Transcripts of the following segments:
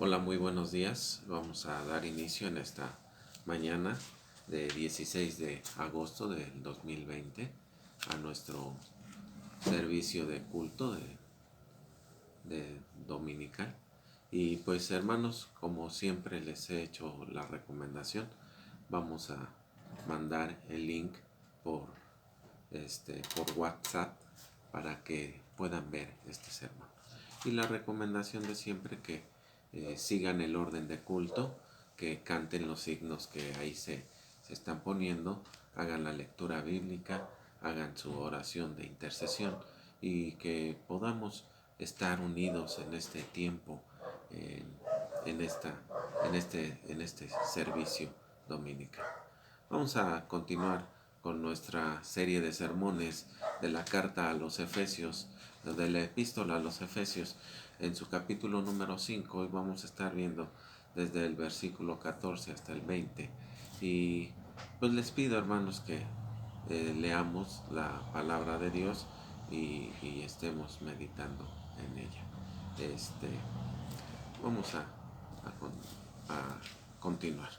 Hola, muy buenos días. Vamos a dar inicio en esta mañana de 16 de agosto del 2020 a nuestro servicio de culto de dominical. Y pues hermanos, como siempre les he hecho la recomendación, vamos a mandar el link por, por WhatsApp para que puedan ver este sermón. Y la recomendación de siempre que sigan el orden de culto, que canten los signos que ahí se están poniendo, hagan la lectura bíblica, hagan su oración de intercesión y que podamos estar unidos en este tiempo, en este servicio dominical. Vamos a continuar con nuestra serie de sermones de la carta a los Efesios, de la epístola a los Efesios, en su capítulo número 5. Hoy vamos a estar viendo desde el versículo 14 hasta el 20. Y pues les pido, hermanos, que leamos la palabra de Dios y estemos meditando en ella. Vamos a continuar.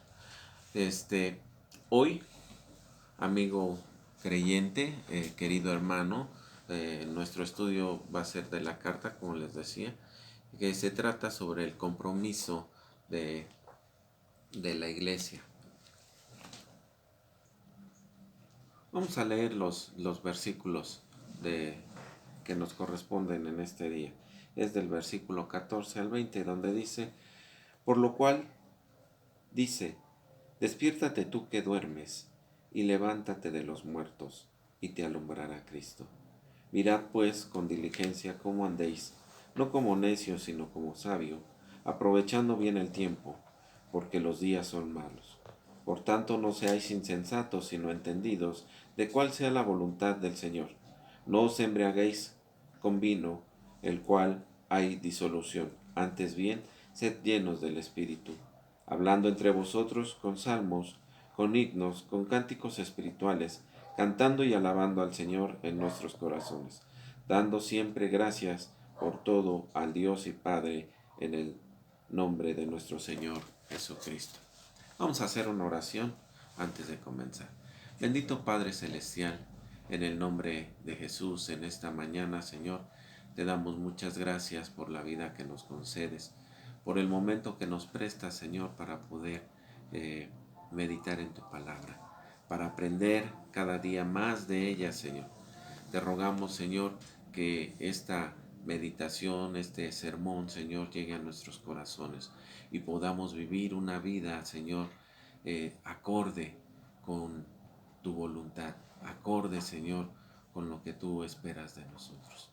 Hoy, amigo creyente, querido hermano, nuestro estudio va a ser de la carta, como les decía, que se trata sobre el compromiso de la iglesia. Vamos a leer los versículos que nos corresponden en este día. Es del versículo 14 al 20, donde dice: por lo cual dice, despiértate tú que duermes, y levántate de los muertos, y te alumbrará Cristo. Mirad pues con diligencia cómo andéis, no como necios, sino como sabios, aprovechando bien el tiempo, porque los días son malos. Por tanto, no seáis insensatos, sino entendidos de cuál sea la voluntad del Señor. No os embriaguéis con vino, el cual hay disolución. Antes bien, sed llenos del Espíritu, hablando entre vosotros con salmos, con himnos, con cánticos espirituales, cantando y alabando al Señor en nuestros corazones, dando siempre gracias por todo al Dios y Padre en el nombre de nuestro Señor Jesucristo. Vamos a hacer una oración antes de comenzar. Bendito Padre Celestial, en el nombre de Jesús, en esta mañana, Señor, te damos muchas gracias por la vida que nos concedes, por el momento que nos prestas, Señor, para poder meditar en tu palabra, para aprender cada día más de ella, Señor. Te rogamos, Señor, que esta meditación, este sermón, Señor, llegue a nuestros corazones y podamos vivir una vida, Señor, acorde con tu voluntad, acorde, Señor, con lo que tú esperas de nosotros.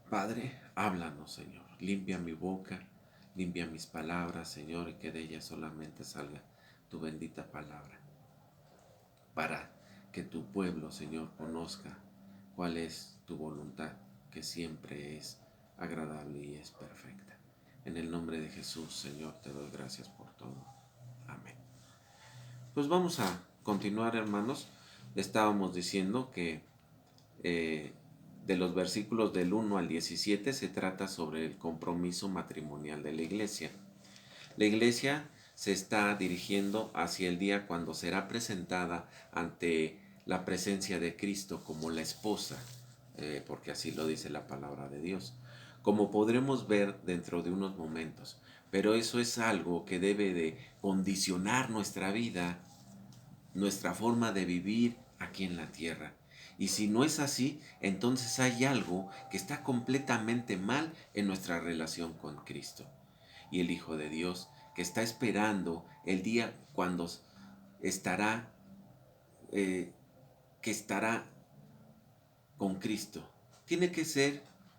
Padre, háblanos, Señor, limpia mi boca, limpia mis palabras, Señor, y que de ellas solamente salga tu bendita palabra, para que tu pueblo, Señor, conozca cuál es tu voluntad, que siempre es agradable y es perfecta. En el nombre de Jesús, Señor, te doy gracias por todo. Amén. Pues vamos a continuar, hermanos. Estábamos diciendo que de los versículos del 1 al 17 se trata sobre el compromiso matrimonial de la iglesia. La iglesia se está dirigiendo hacia el día cuando será presentada ante la presencia de Cristo como la esposa, porque así lo dice la palabra de Dios, como podremos ver dentro de unos momentos. Pero eso es algo que debe de condicionar nuestra vida, nuestra forma de vivir aquí en la tierra. Y si no es así, entonces hay algo que está completamente mal en nuestra relación con Cristo y el Hijo de Dios, que está esperando el día cuando estará, que estará con Cristo.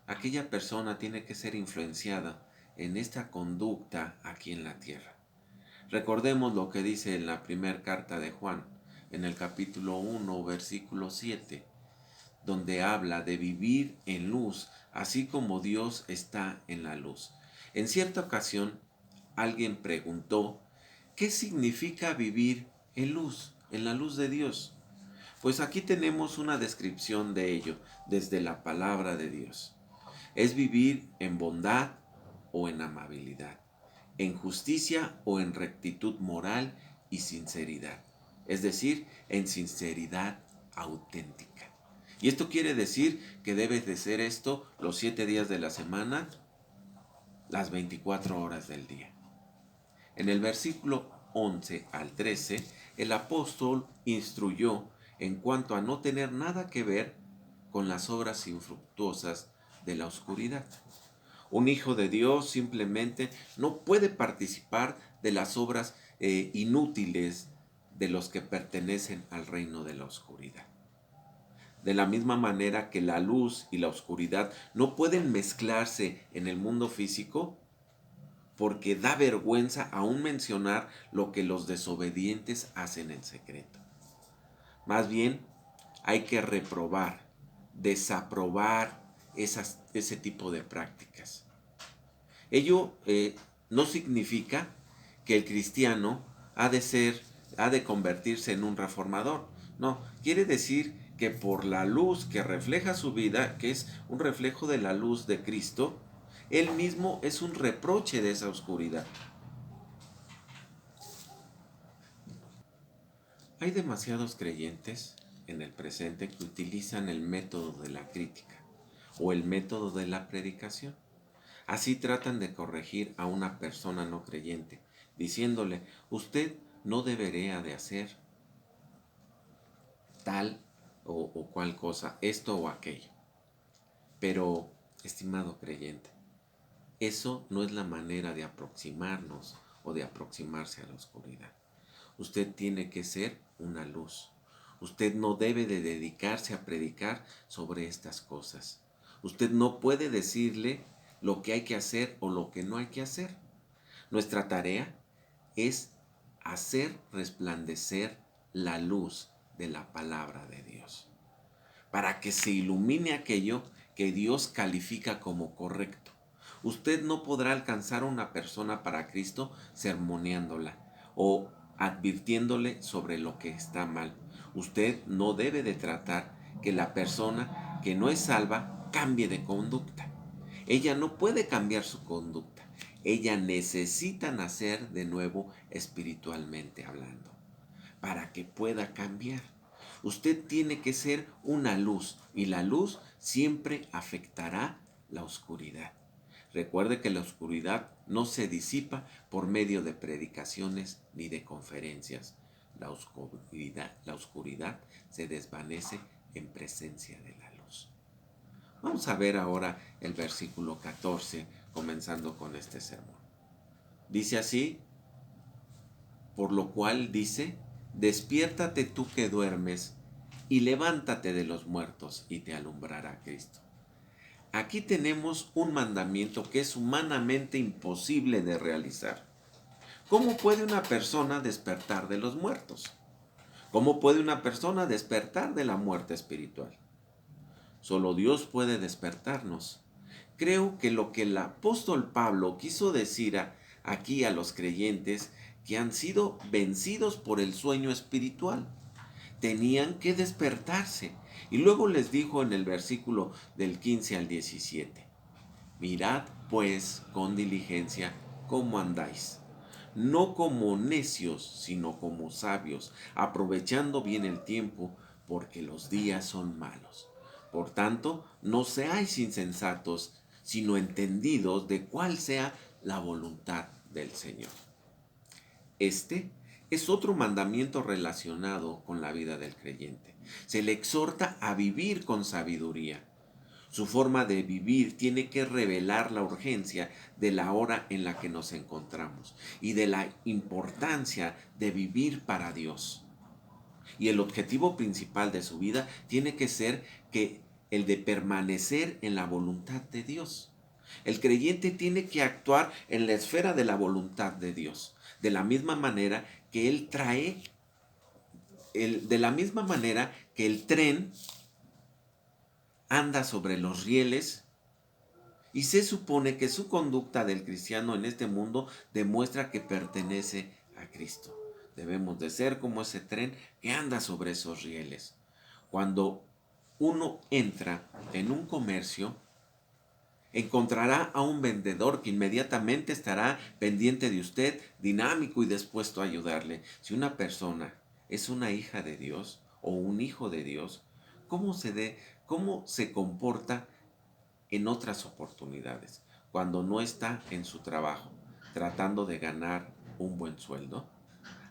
Aquella persona tiene que ser influenciada en esta conducta aquí en la tierra. Recordemos lo que dice en la primera carta de Juan, en el capítulo 1, versículo 7, donde habla de vivir en luz, así como Dios está en la luz. En cierta ocasión, alguien preguntó, ¿qué significa vivir en luz, en la luz de Dios? Pues aquí tenemos una descripción de ello desde la palabra de Dios. Es vivir en bondad o en amabilidad, en justicia o en rectitud moral y sinceridad. Es decir, en sinceridad auténtica. Y esto quiere decir que debes de ser esto los 7 días de la semana, las 24 horas del día. En el versículo 11 al 13, el apóstol instruyó en cuanto a no tener nada que ver con las obras infructuosas de la oscuridad. Un hijo de Dios simplemente no puede participar de las obras inútiles de los que pertenecen al reino de la oscuridad. De la misma manera que la luz y la oscuridad no pueden mezclarse en el mundo físico, porque da vergüenza aún mencionar lo que los desobedientes hacen en secreto. Más bien, hay que reprobar, desaprobar ese tipo de prácticas. Ello no significa que el cristiano ha de convertirse en un reformador. No, quiere decir que por la luz que refleja su vida, que es un reflejo de la luz de Cristo, él mismo es un reproche de esa oscuridad. Hay demasiados creyentes en el presente que utilizan el método de la crítica o el método de la predicación. Así tratan de corregir a una persona no creyente, diciéndole, usted no debería de hacer tal o cual cosa, esto o aquello. Pero, estimado creyente, eso no es la manera de aproximarnos o de aproximarse a la oscuridad. Usted tiene que ser una luz. Usted no debe de dedicarse a predicar sobre estas cosas. Usted no puede decirle lo que hay que hacer o lo que no hay que hacer. Nuestra tarea es hacer resplandecer la luz de la palabra de Dios, para que se ilumine aquello que Dios califica como correcto. Usted no podrá alcanzar a una persona para Cristo sermoneándola o advirtiéndole sobre lo que está mal. Usted no debe de tratar que la persona que no es salva cambie de conducta. Ella no puede cambiar su conducta. Ella necesita nacer de nuevo espiritualmente hablando para que pueda cambiar. Usted tiene que ser una luz y la luz siempre afectará la oscuridad. Recuerde que la oscuridad no se disipa por medio de predicaciones ni de conferencias. La oscuridad se desvanece en presencia de la luz. Vamos a ver ahora el versículo 14, comenzando con este sermón. Dice así, por lo cual dice, despiértate tú que duermes y levántate de los muertos y te alumbrará Cristo. Aquí tenemos un mandamiento que es humanamente imposible de realizar. ¿Cómo puede una persona despertar de los muertos? ¿Cómo puede una persona despertar de la muerte espiritual? Solo Dios puede despertarnos. Creo que lo que el apóstol Pablo quiso decir aquí a los creyentes que han sido vencidos por el sueño espiritual, tenían que despertarse. Y luego les dijo en el versículo del 15 al 17, mirad pues con diligencia cómo andáis, no como necios, sino como sabios, aprovechando bien el tiempo, porque los días son malos. Por tanto, no seáis insensatos, sino entendidos de cuál sea la voluntad del Señor. Este es otro mandamiento relacionado con la vida del creyente. Se le exhorta a vivir con sabiduría. Su forma de vivir tiene que revelar la urgencia de la hora en la que nos encontramos y de la importancia de vivir para Dios. Y el objetivo principal de su vida tiene que ser el de permanecer en la voluntad de Dios. El creyente tiene que actuar en la esfera de la voluntad de Dios, de la misma manera que de la misma manera que el tren anda sobre los rieles y se supone que su conducta del cristiano en este mundo demuestra que pertenece a Cristo. Debemos de ser como ese tren que anda sobre esos rieles. Cuando uno entra en un comercio, Encontrará a un vendedor que inmediatamente estará pendiente de usted, dinámico y dispuesto a ayudarle. Si una persona es una hija de Dios o un hijo de Dios, cómo se comporta en otras oportunidades, cuando no está en su trabajo, tratando de ganar un buen sueldo?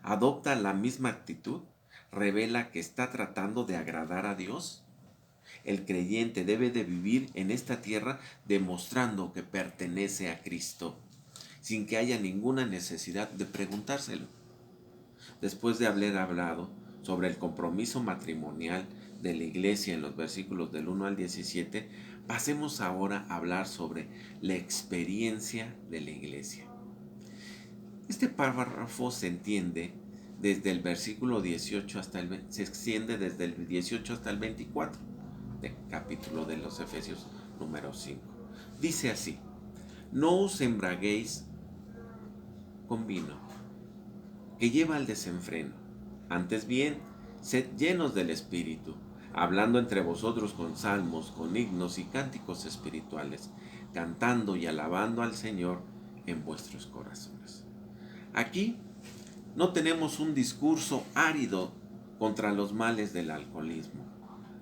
¿Adopta la misma actitud? ¿Revela que está tratando de agradar a Dios? El creyente debe de vivir en esta tierra demostrando que pertenece a Cristo, sin que haya ninguna necesidad de preguntárselo. Después de haber hablado sobre el compromiso matrimonial de la iglesia en los versículos del 1 al 17, pasemos ahora a hablar sobre la experiencia de la iglesia. Este párrafo se entiende desde el versículo 18 se extiende desde el 18 hasta el 24 del capítulo de los Efesios número 5. Dice así: no os embraguéis con vino, que lleva al desenfreno. Antes bien, sed llenos del Espíritu, hablando entre vosotros con salmos, con himnos y cánticos espirituales, cantando y alabando al Señor en vuestros corazones. Aquí no tenemos un discurso árido contra los males del alcoholismo,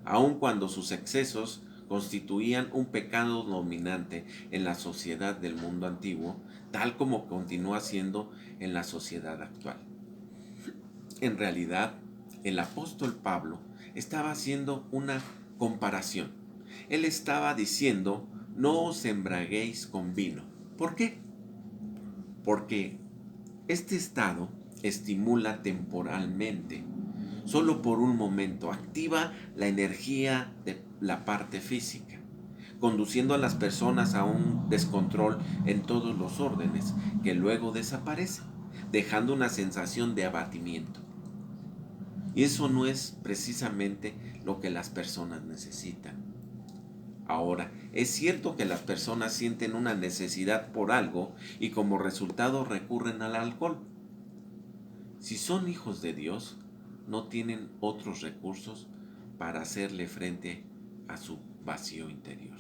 aun cuando sus excesos constituían un pecado dominante en la sociedad del mundo antiguo, tal como continúa siendo en la sociedad actual. En realidad, el apóstol Pablo estaba haciendo una comparación. Él estaba diciendo: no os embraguéis con vino. ¿Por qué? Porque este estado estimula temporalmente, solo por un momento, activa la energía de la parte física, conduciendo a las personas a un descontrol en todos los órdenes, que luego desaparece, dejando una sensación de abatimiento. Y eso no es precisamente lo que las personas necesitan. Ahora, es cierto que las personas sienten una necesidad por algo y como resultado recurren al alcohol. Si son hijos de Dios, no tienen otros recursos para hacerle frente a su vacío interior.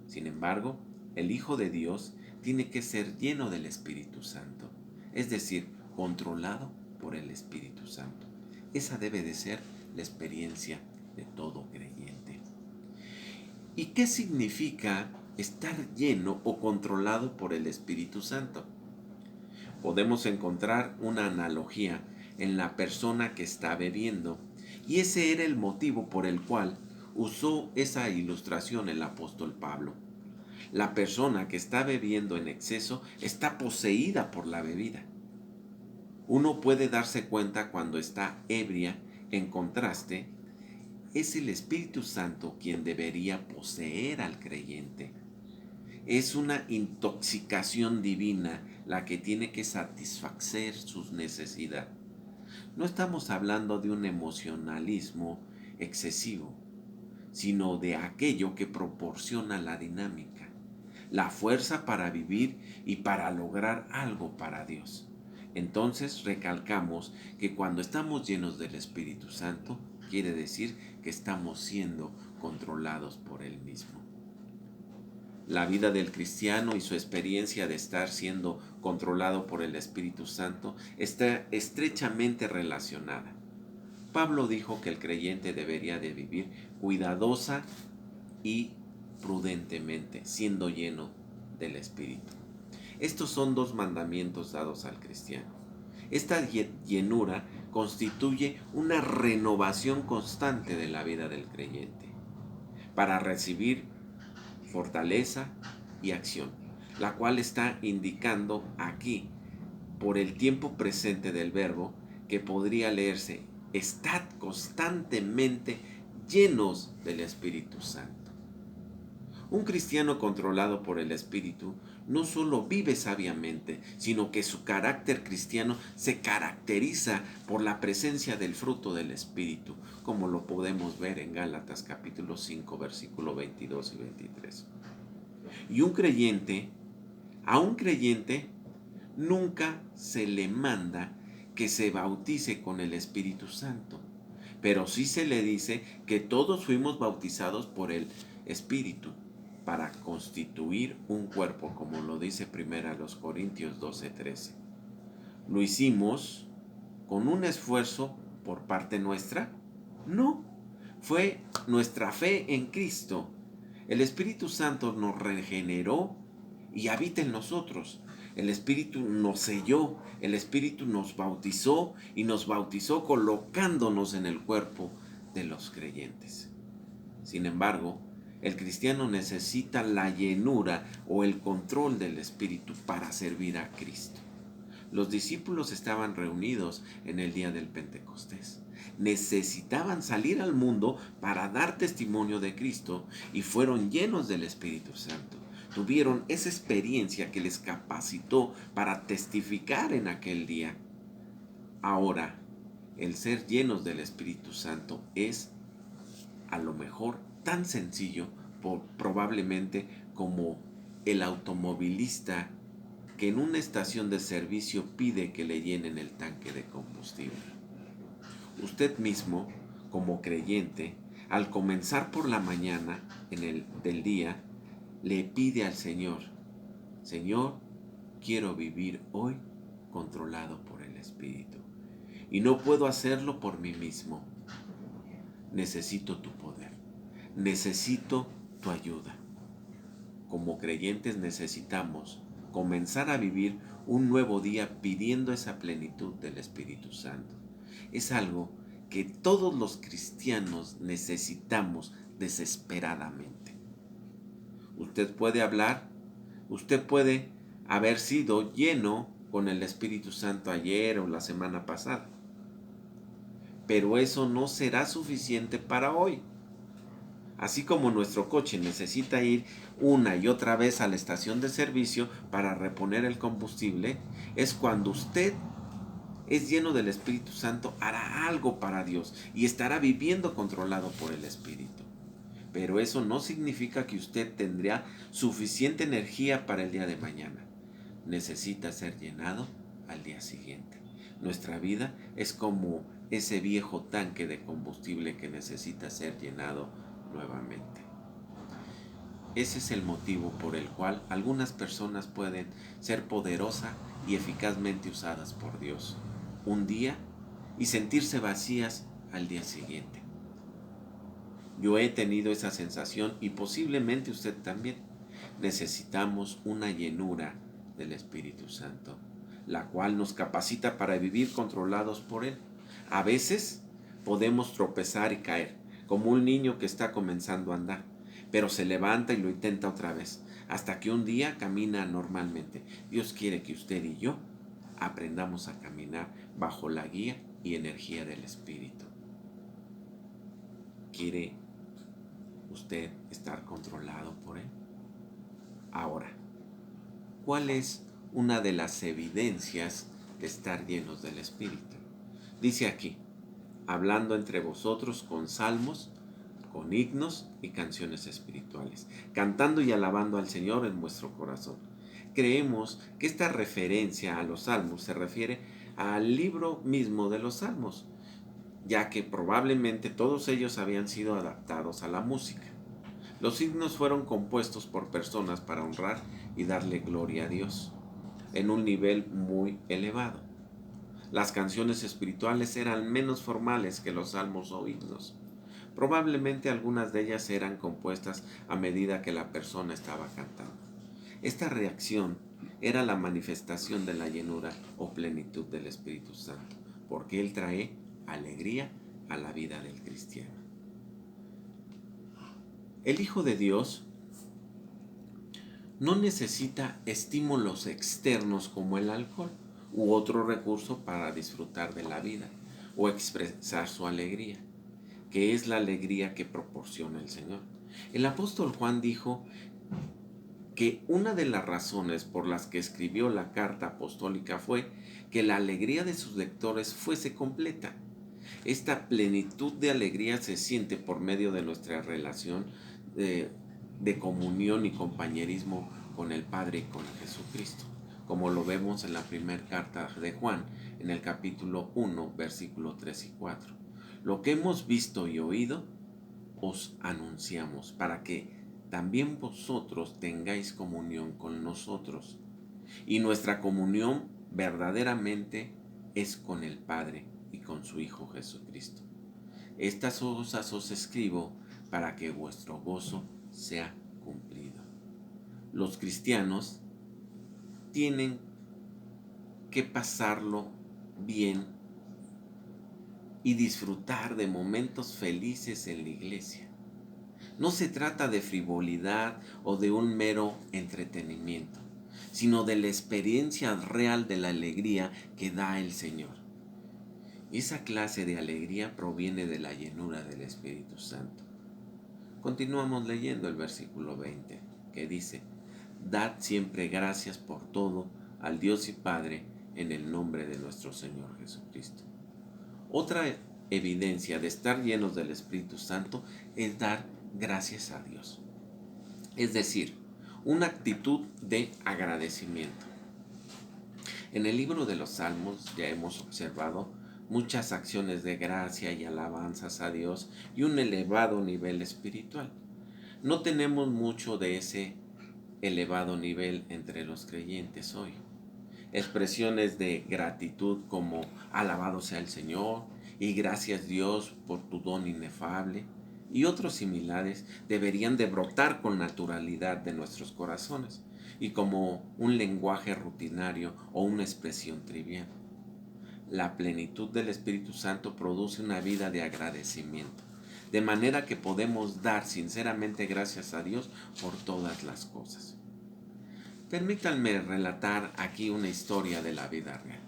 Sin embargo, el Hijo de Dios tiene que ser lleno del Espíritu Santo, es decir, controlado por el Espíritu Santo. Esa debe de ser la experiencia de todo creyente. ¿Y qué significa estar lleno o controlado por el Espíritu Santo? Podemos encontrar una analogía en la persona que está bebiendo, y ese era el motivo por el cual usó esa ilustración el apóstol Pablo. La persona que está bebiendo en exceso está poseída por la bebida. Uno puede darse cuenta cuando está ebria. En contraste, es el Espíritu Santo quien debería poseer al creyente. Es una intoxicación divina la que tiene que satisfacer sus necesidades. No estamos hablando de un emocionalismo excesivo, sino de aquello que proporciona la dinámica, la fuerza para vivir y para lograr algo para Dios. Entonces recalcamos que cuando estamos llenos del Espíritu Santo, quiere decir que estamos siendo controlados por Él mismo. La vida del cristiano y su experiencia de estar siendo controlado por el Espíritu Santo está estrechamente relacionada. Pablo dijo que el creyente debería de vivir cuidadosa y prudentemente, siendo lleno del Espíritu. Estos son dos mandamientos dados al cristiano. Esta llenura constituye una renovación constante de la vida del creyente para recibir fortaleza y acción, la cual está indicando aquí por el tiempo presente del verbo, que podría leerse: estad constantemente llenos del Espíritu Santo. Un cristiano controlado por el Espíritu no solo vive sabiamente, sino que su carácter cristiano se caracteriza por la presencia del fruto del Espíritu, como lo podemos ver en Gálatas capítulo 5, versículo 22 y 23. Y a un creyente nunca se le manda que se bautice con el Espíritu Santo, pero sí se le dice que todos fuimos bautizados por el Espíritu para constituir un cuerpo, como lo dice 1 Corintios 12:13. ¿Lo hicimos con un esfuerzo por parte nuestra? No, fue nuestra fe en Cristo. El Espíritu Santo nos regeneró y habita en nosotros. El Espíritu nos selló, el Espíritu nos bautizó y nos bautizó colocándonos en el cuerpo de los creyentes. Sin embargo, el cristiano necesita la llenura o el control del Espíritu para servir a Cristo. Los discípulos estaban reunidos en el día del Pentecostés. Necesitaban salir al mundo para dar testimonio de Cristo y fueron llenos del Espíritu Santo. Tuvieron esa experiencia que les capacitó para testificar en aquel día. Ahora, el ser llenos del Espíritu Santo es a lo mejor tan sencillo probablemente como el automovilista que en una estación de servicio pide que le llenen el tanque de combustible. Usted mismo, como creyente, al comenzar por la mañana del día, le pide al Señor: Señor, quiero vivir hoy controlado por el Espíritu. Y no puedo hacerlo por mí mismo. Necesito tu poder. Necesito tu ayuda. Como creyentes necesitamos comenzar a vivir un nuevo día pidiendo esa plenitud del Espíritu Santo. Es algo que todos los cristianos necesitamos desesperadamente. Usted puede hablar, usted puede haber sido lleno con el Espíritu Santo ayer o la semana pasada, pero eso no será suficiente para hoy. Así como nuestro coche necesita ir una y otra vez a la estación de servicio para reponer el combustible, es cuando usted es lleno del Espíritu Santo, hará algo para Dios y estará viviendo controlado por el Espíritu. Pero eso no significa que usted tendrá suficiente energía para el día de mañana. Necesita ser llenado al día siguiente. Nuestra vida es como ese viejo tanque de combustible que necesita ser llenado nuevamente. Ese es el motivo por el cual algunas personas pueden ser poderosas y eficazmente usadas por Dios un día y sentirse vacías al día siguiente. Yo he tenido esa sensación y posiblemente usted también. Necesitamos una llenura del Espíritu Santo, la cual nos capacita para vivir controlados por Él. A veces podemos tropezar y caer, como un niño que está comenzando a andar, pero se levanta y lo intenta otra vez, hasta que un día camina normalmente. Dios quiere que usted y yo aprendamos a caminar bajo la guía y energía del Espíritu. ¿Quiere usted estar controlado por Él? Ahora, ¿cuál es una de las evidencias de estar llenos del Espíritu? Dice aquí: hablando entre vosotros con salmos, con himnos y canciones espirituales, cantando y alabando al Señor en vuestro corazón. Creemos que esta referencia a los salmos se refiere al libro mismo de los salmos, ya que probablemente todos ellos habían sido adaptados a la música. Los himnos fueron compuestos por personas para honrar y darle gloria a Dios en un nivel muy elevado. Las canciones espirituales eran menos formales que los salmos o himnos. Probablemente algunas de ellas eran compuestas a medida que la persona estaba cantando. Esta reacción era la manifestación de la llenura o plenitud del Espíritu Santo, porque Él trae alegría a la vida del cristiano. El Hijo de Dios no necesita estímulos externos como el alcohol u otro recurso para disfrutar de la vida o expresar su alegría, que es la alegría que proporciona el Señor. El apóstol Juan dijo que una de las razones por las que escribió la carta apostólica fue que la alegría de sus lectores fuese completa. Esta plenitud de alegría se siente por medio de nuestra relación de comunión y compañerismo con el Padre y con Jesucristo, como lo vemos en la primera carta de Juan, en el capítulo 1, versículos 3 y 4. Lo que hemos visto y oído, os anunciamos, para que también vosotros tengáis comunión con nosotros. Y nuestra comunión verdaderamente es con el Padre y con su Hijo Jesucristo. Estas cosas os escribo para que vuestro gozo sea cumplido. Los cristianos tienen que pasarlo bien y disfrutar de momentos felices en la iglesia. No se trata de frivolidad o de un mero entretenimiento, sino de la experiencia real de la alegría que da el Señor. Esa clase de alegría proviene de la llenura del Espíritu Santo. Continuamos leyendo el versículo 20, que dice: Dad siempre gracias por todo al Dios y Padre en el nombre de nuestro Señor Jesucristo. Otra evidencia de estar llenos del Espíritu Santo es dar gracias a Dios. Es decir, una actitud de agradecimiento. En el libro de los Salmos ya hemos observado muchas acciones de gracia y alabanzas a Dios y un elevado nivel espiritual. No tenemos mucho de ese elevado nivel entre los creyentes hoy. Expresiones de gratitud como alabado sea el Señor y gracias Dios por tu don inefable y otros similares deberían de brotar con naturalidad de nuestros corazones y como un lenguaje rutinario o una expresión trivial. La plenitud del Espíritu Santo produce una vida de agradecimiento, de manera que podemos dar sinceramente gracias a Dios por todas las cosas. Permítanme relatar aquí una historia de la vida real.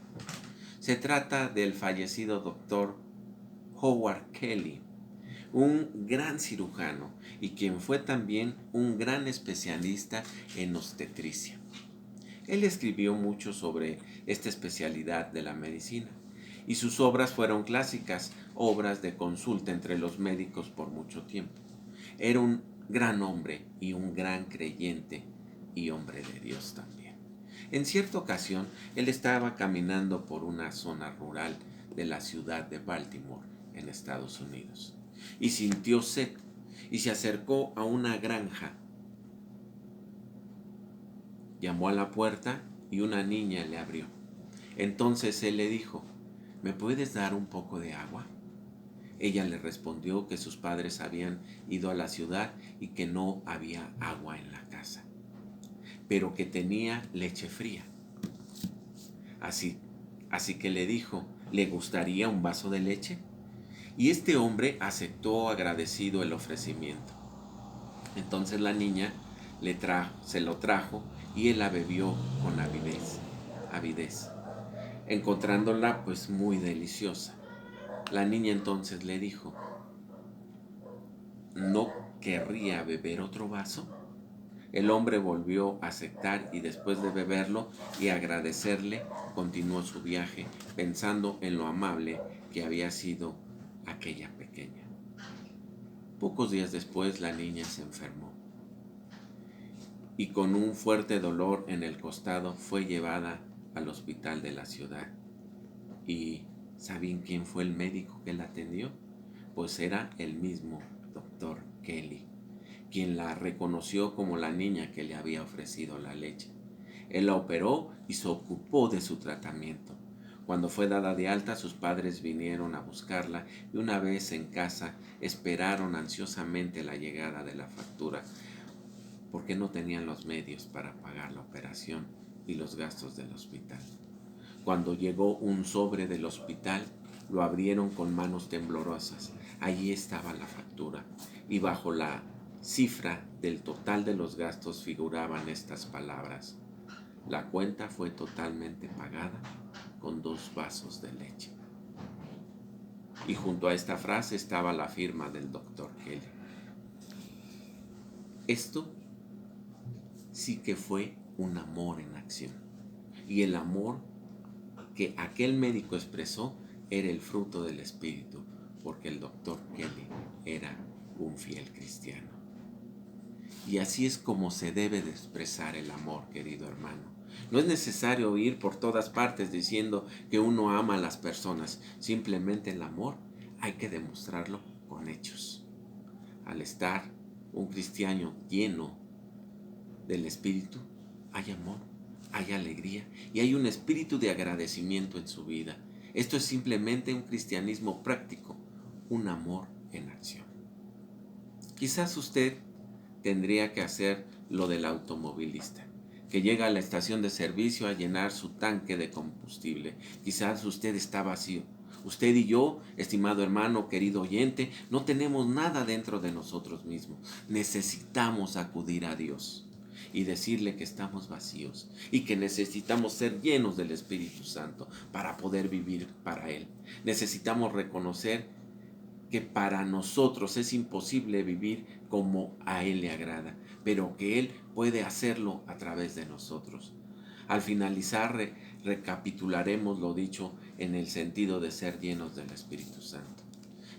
Se trata del fallecido doctor Howard Kelly, un gran cirujano y quien fue también un gran especialista en obstetricia. Él escribió mucho sobre esta especialidad de la medicina y sus obras fueron clásicas, obras de consulta entre los médicos por mucho tiempo. Era un gran hombre y un gran creyente y hombre de Dios también. En cierta ocasión, él estaba caminando por una zona rural de la ciudad de Baltimore, en Estados Unidos, y sintió sed y se acercó a una granja. Llamó a la puerta y una niña le abrió. Entonces él le dijo: ¿me puedes dar un poco de agua? Ella le respondió que sus padres habían ido a la ciudad y que no había agua en la casa, pero que tenía leche fría. Así que le dijo: ¿le gustaría un vaso de leche? Y este hombre aceptó agradecido el ofrecimiento. Entonces la niña se lo trajo y él la bebió con avidez, encontrándola pues muy deliciosa. La niña entonces le dijo: ¿no querría beber otro vaso? El hombre volvió a aceptar y después de beberlo y agradecerle, continuó su viaje pensando en lo amable que había sido aquella pequeña. Pocos días después la niña se enfermó y con un fuerte dolor en el costado fue llevada al hospital de la ciudad. ¿Y saben quién fue el médico que la atendió? Pues era el mismo doctor Kelly, quien la reconoció como la niña que le había ofrecido la leche. Él la operó y se ocupó de su tratamiento. Cuando fue dada de alta, sus padres vinieron a buscarla y una vez en casa esperaron ansiosamente la llegada de la factura, porque no tenían los medios para pagar la operación y los gastos del hospital. Cuando llegó un sobre del hospital, lo abrieron con manos temblorosas. Allí estaba la factura y bajo la cifra del total de los gastos figuraban estas palabras: la cuenta fue totalmente pagada con 2 vasos de leche. Y junto a esta frase estaba la firma del doctor Kelly. Esto sí que fue un amor en acción. Y el amor que aquel médico expresó era el fruto del Espíritu, porque el doctor Kelly era un fiel cristiano. Y así es como se debe de expresar el amor, querido hermano. No es necesario ir por todas partes diciendo que uno ama a las personas. Simplemente el amor hay que demostrarlo con hechos. Al estar un cristiano lleno del Espíritu, hay amor, hay alegría y hay un espíritu de agradecimiento en su vida. Esto es simplemente un cristianismo práctico, un amor en acción. Quizás usted tendría que hacer lo del automovilista, que llega a la estación de servicio a llenar su tanque de combustible. Quizás usted está vacío. Usted y yo, estimado hermano, querido oyente, no tenemos nada dentro de nosotros mismos. Necesitamos acudir a Dios y decirle que estamos vacíos y que necesitamos ser llenos del Espíritu Santo para poder vivir para Él. Necesitamos reconocer que para nosotros es imposible vivir como a Él le agrada, pero que Él puede hacerlo a través de nosotros. Al finalizar, recapitularemos lo dicho en el sentido de ser llenos del Espíritu Santo.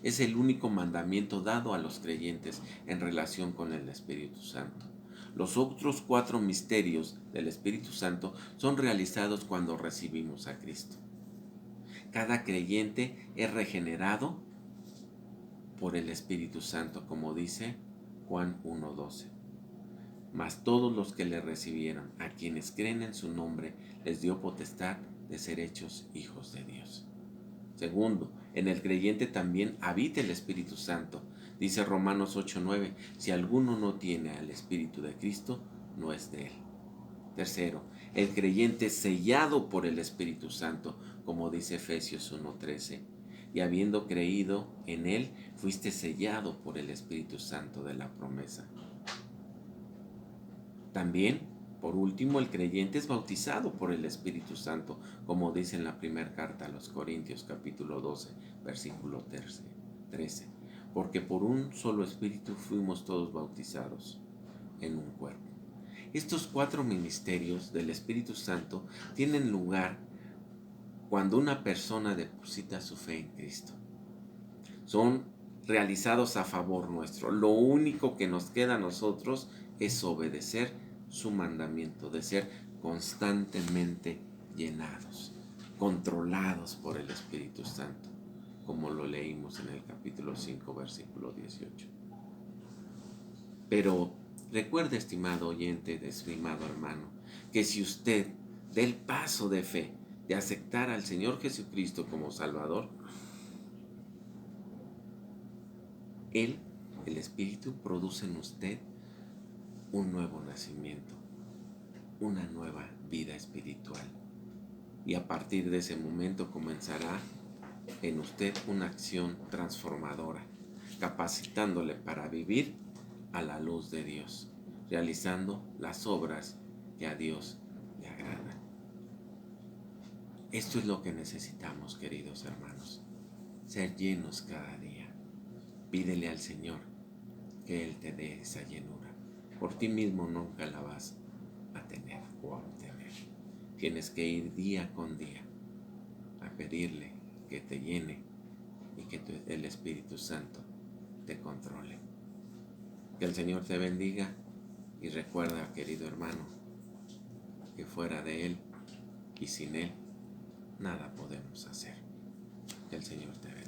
Es el único mandamiento dado a los creyentes en relación con el Espíritu Santo. Los otros 4 misterios del Espíritu Santo son realizados cuando recibimos a Cristo. Cada creyente es regenerado por el Espíritu Santo, como dice Juan 1:12. Mas todos los que le recibieron, a quienes creen en su nombre, les dio potestad de ser hechos hijos de Dios. Segundo, en el creyente también habita el Espíritu Santo. Dice Romanos 8:9, si alguno no tiene al Espíritu de Cristo, no es de él. Tercero, el creyente es sellado por el Espíritu Santo, como dice Efesios 1:13. Y habiendo creído en él, fuiste sellado por el Espíritu Santo de la promesa. También, por último, el creyente es bautizado por el Espíritu Santo, como dice en la primera carta a los Corintios, capítulo 12, versículo 13. Porque por un solo Espíritu fuimos todos bautizados en un cuerpo. Estos 4 ministerios del Espíritu Santo tienen lugar cuando una persona deposita su fe en Cristo. Son realizados a favor nuestro. Lo único que nos queda a nosotros es obedecer su mandamiento, de ser constantemente llenados, controlados por el Espíritu Santo, como lo leímos en el capítulo 5, versículo 18. Pero recuerde, estimado oyente, estimado hermano, que si usted da el paso de fe de aceptar al Señor Jesucristo como Salvador, Él, el Espíritu, produce en usted un nuevo nacimiento, una nueva vida espiritual. Y a partir de ese momento comenzará en usted una acción transformadora, capacitándole para vivir a la luz de Dios, realizando las obras que a Dios le agradan. Esto es lo que necesitamos, queridos hermanos, ser llenos cada día. Pídele al Señor que Él te dé esa llenura. Por ti mismo nunca la vas a tener o a obtener. Tienes que ir día con día a pedirle que te llene y que el Espíritu Santo te controle. Que el Señor te bendiga y recuerda, querido hermano, que fuera de Él y sin Él nada podemos hacer. Que el Señor te bendiga.